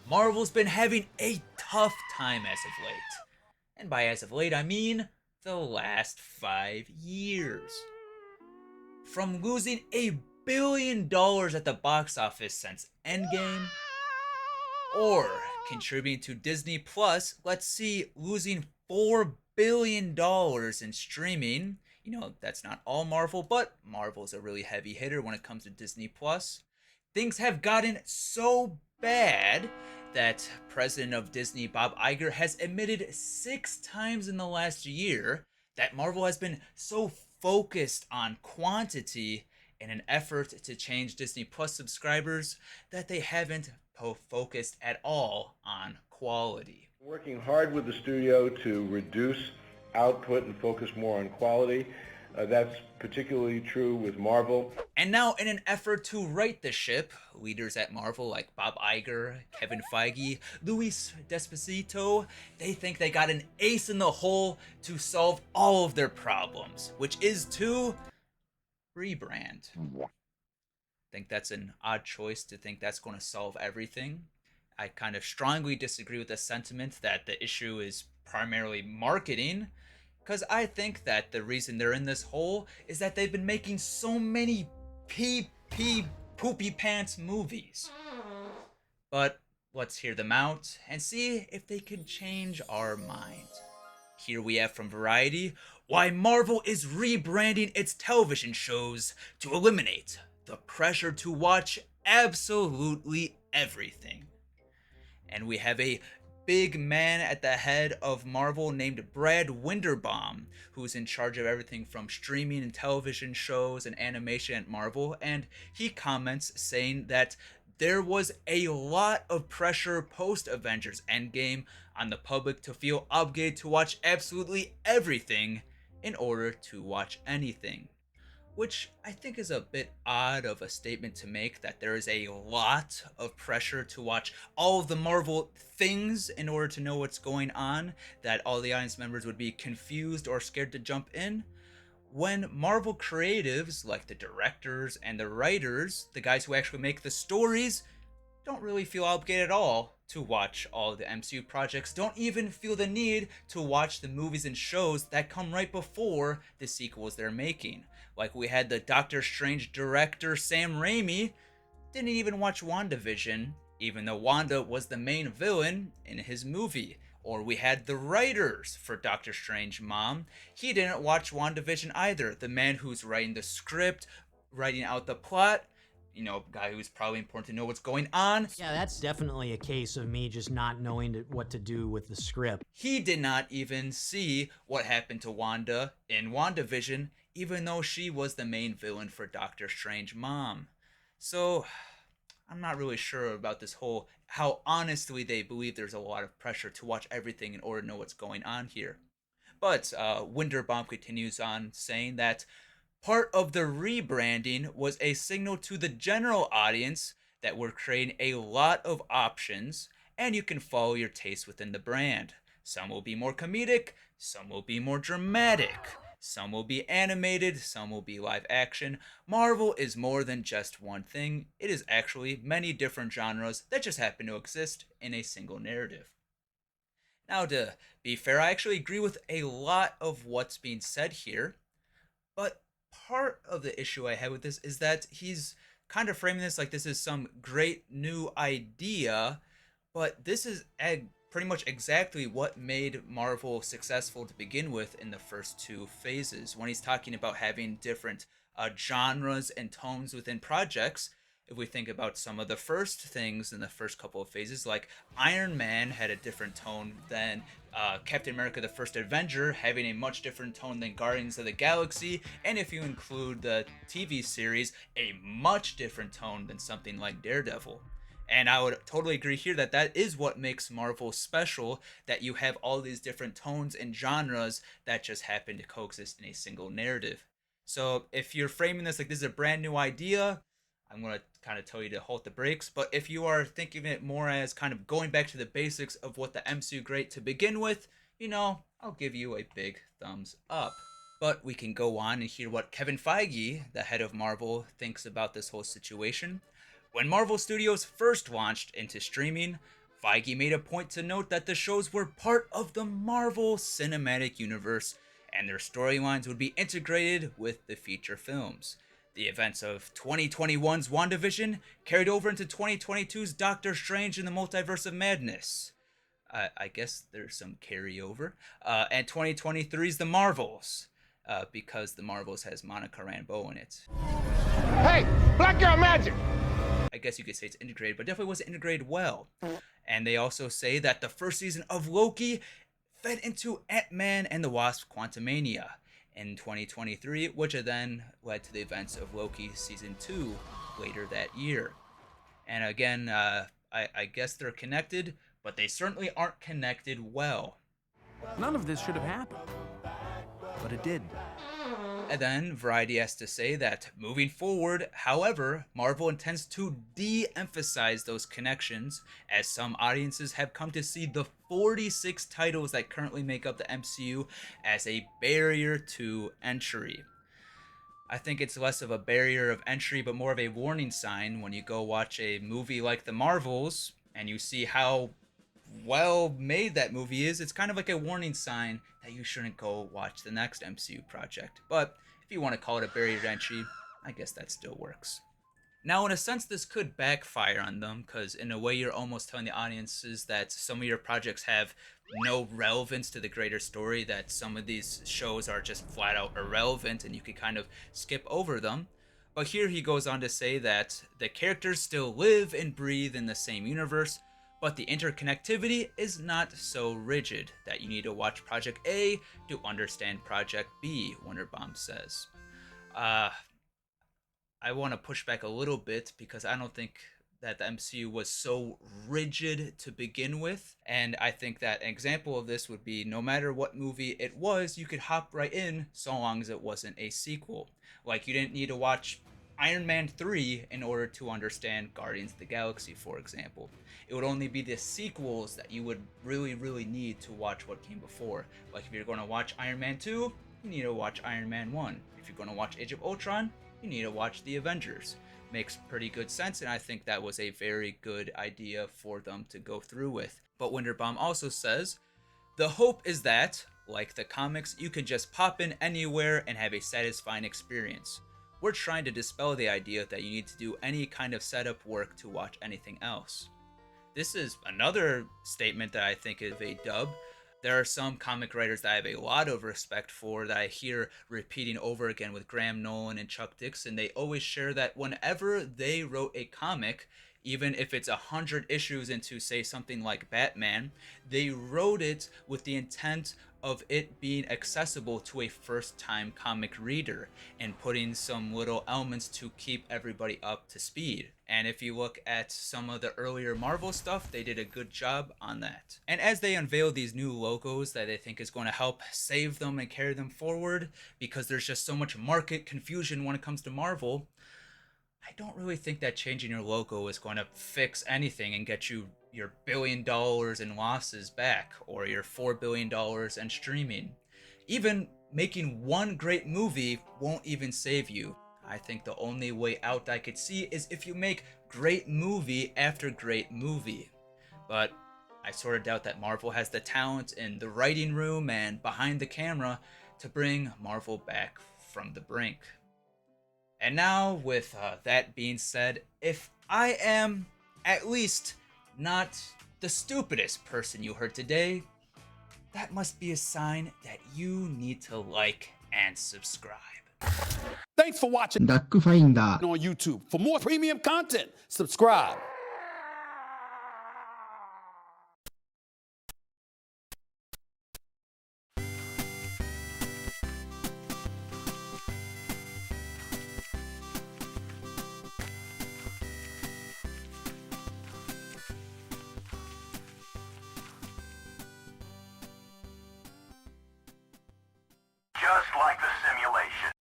Marvel's been having a tough time as of late. And by as of late, I mean the last 5 years. From losing $1 billion at the box office since Endgame, or contributing to Disney Plus, let's see, losing $4 billion in streaming. You know, that's not all Marvel, but Marvel's a really heavy hitter when it comes to Disney Plus. Things have gotten so bad that President of Disney Bob Iger has admitted 6 times in the last year that Marvel has been so focused on quantity in an effort to change Disney Plus subscribers that they haven't focused at all on quality. Working hard with the studio to reduce output and focus more on quality. That's particularly true with Marvel. And now, in an effort to right the ship, leaders at Marvel like Bob Iger, Kevin Feige, Luis Despacito, they think they got an ace in the hole to solve all of their problems, which is to rebrand. I think that's an odd choice to think that's going to solve everything. I kind of strongly disagree with the sentiment that the issue is primarily marketing, because I think that the reason they're in this hole is that they've been making so many poopy pants movies. But let's hear them out and see if they can change our mind. Here we have from Variety, why Marvel is rebranding its television shows to eliminate the pressure to watch absolutely everything. And we have a big man at the head of Marvel named Brad Winderbaum, who's in charge of everything from streaming and television shows and animation at Marvel, and he comments saying that there was a lot of pressure post-Avengers Endgame on the public to feel obligated to watch absolutely everything in order to watch anything. Which I think is a bit odd of a statement to make, that there is a lot of pressure to watch all of the Marvel things in order to know what's going on, that all the audience members would be confused or scared to jump in, when Marvel creatives, like the directors and the writers, the guys who actually make the stories, don't really feel obligated at all to watch all the MCU projects, don't even feel the need to watch the movies and shows that come right before the sequels they're making. Like we had the Doctor Strange director Sam Raimi didn't even watch WandaVision, even though Wanda was the main villain in his movie. Or we had the writers for Doctor Strange Mom. He didn't watch WandaVision either. The man who's writing the script, writing out the plot, you know, guy who's probably important to know what's going on. Yeah, that's definitely a case of me just not knowing what to do with the script. He did not even see what happened to Wanda in WandaVision, even though she was the main villain for Doctor Strange Mom. So, I'm not really sure about this whole, how honestly they believe there's a lot of pressure to watch everything in order to know what's going on here. But Winderbaum continues on saying that part of the rebranding was a signal to the general audience that we're creating a lot of options and you can follow your taste within the brand. Some will be more comedic, some will be more dramatic, some will be animated, some will be live action. Marvel is more than just one thing. It is actually many different genres that just happen to exist in a single narrative. Now, to be fair, I actually agree with a lot of what's being said here, but part of the issue I have with this is that he's kind of framing this like this is some great new idea, but this is pretty much exactly what made Marvel successful to begin with in the first two phases. When he's talking about having different genres and tones within projects, if we think about some of the first things in the first couple of phases, like Iron Man had a different tone than Captain America the First Avenger, having a much different tone than Guardians of the Galaxy, and if you include the TV series, a much different tone than something like Daredevil. And I would totally agree here that that is what makes Marvel special, that you have all these different tones and genres that just happen to coexist in a single narrative. So if you're framing this like this is a brand new idea, I'm going to kind of tell you to halt the brakes. But if you are thinking of it more as kind of going back to the basics of what the MCU great to begin with, you know, I'll give you a big thumbs up. But we can go on and hear what Kevin Feige, the head of Marvel, thinks about this whole situation. When Marvel Studios first launched into streaming, Feige made a point to note that the shows were part of the Marvel Cinematic Universe, and their storylines would be integrated with the feature films. The events of 2021's WandaVision carried over into 2022's Doctor Strange in the Multiverse of Madness. I guess there's some carryover. And 2023's The Marvels, because The Marvels has Monica Rambeau in it. Hey, Black Girl Magic! I guess you could say it's integrated, but definitely wasn't integrated well. And they also say that the first season of Loki fed into Ant-Man and the Wasp: Quantumania in 2023, which then led to the events of Loki Season 2 later that year. And again, I guess they're connected, but they certainly aren't connected well. None of this should have happened, but it did. And then Variety has to say that moving forward, however, Marvel intends to de-emphasize those connections, as some audiences have come to see the 46 titles that currently make up the MCU as a barrier to entry. I think it's less of a barrier of entry, but more of a warning sign when you go watch a movie like The Marvels and you see how well made that movie is. It's kind of like a warning sign that you shouldn't go watch the next MCU project. But if you want to call it a barrier to entry, I guess that still works. Now, in a sense, this could backfire on them, because in a way you're almost telling the audiences that some of your projects have no relevance to the greater story, that some of these shows are just flat out irrelevant and you could kind of skip over them. But here he goes on to say that the characters still live and breathe in the same universe, but the interconnectivity is not so rigid that you need to watch Project A to understand Project B, Wunderbaum says. I want to push back a little bit, because I don't think that the MCU was so rigid to begin with. And I think that an example of this would be, no matter what movie it was, you could hop right in so long as it wasn't a sequel. Like, you didn't need to watch Iron Man 3 in order to understand Guardians of the Galaxy, for example. It would only be the sequels that you would really need to watch what came before. Like, if you're going to watch Iron Man 2, you need to watch Iron Man 1. If you're going to watch Age of Ultron, you need to watch The Avengers. Makes pretty good sense, and I think that was a very good idea for them to go through with. But Wunderbaum also says, the hope is that, like the comics, you can just pop in anywhere and have a satisfying experience. We're trying to dispel the idea that you need to do any kind of setup work to watch anything else. This is another statement that I think is a dub. There are some comic writers that I have a lot of respect for that I hear repeating over again with Graham Nolan and Chuck Dixon. They always share that whenever they wrote a comic, even if it's 100 issues into, say, something like Batman, they wrote it with the intent of it being accessible to a first-time comic reader and putting some little elements to keep everybody up to speed. And if you look at some of the earlier Marvel stuff, they did a good job on that. And as they unveil these new logos that they think is going to help save them and carry them forward, because there's just so much market confusion when it comes to Marvel, I don't really think that changing your logo is going to fix anything and get you your $1 billion in losses back, or your $4 billion in streaming. Even making one great movie won't even save you. I think the only way out I could see is if you make great movie after great movie. But I sort of doubt that Marvel has the talent in the writing room and behind the camera to bring Marvel back from the brink. And now, with that being said, if I am at least not the stupidest person you heard today, that must be a sign that you need to like and subscribe. Thanks for watching Duck Finder. on YouTube. For more premium content, subscribe. Just like the